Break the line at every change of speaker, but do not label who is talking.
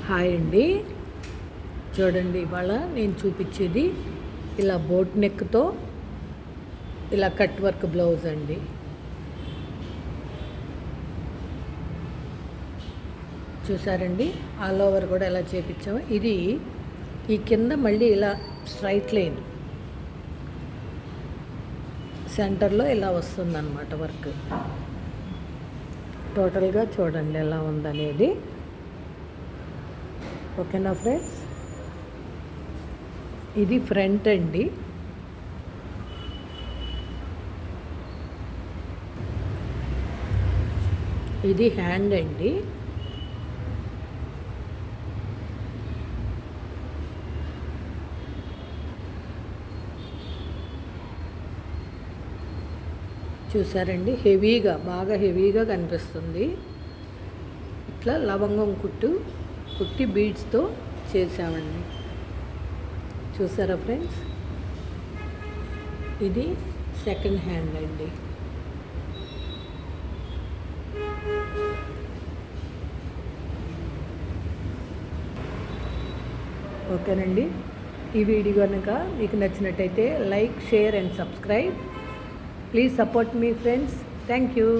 Hi అండి. చూడండి, ఇవాళ నేను చూపించేది ఇలా బోట్ నెక్తో ఇలా కట్ వర్క్ బ్లౌజ్ అండి. చూసారండి, ఆల్ ఓవర్ కూడా ఎలా చేపించాము. ఇది ఈ కింద మళ్ళీ ఇలా స్ట్రైట్ లైన్ సెంటర్లో ఇలా వస్తుందన్నమాట వర్క్. టోటల్గా చూడండి ఎలా ఉందనేది. ఓకేనా ఫ్రెండ్స్, ఇది ఫ్రంట్ అండి. ఇది హ్యాండ్ అండి. చూసారండి, హెవీగా బాగా హెవీగా కనిపిస్తుంది. ఇట్లా లవంగం కుట్టి బీడ్స్తో చేసామండి. చూసారా ఫ్రెండ్స్, ఇది సెకండ్ హ్యాండ్ అండి. ఓకేనండి, ఈ వీడియో కనుక మీకు నచ్చినట్టయితే like, share and subscribe. Please support me friends. Thank you.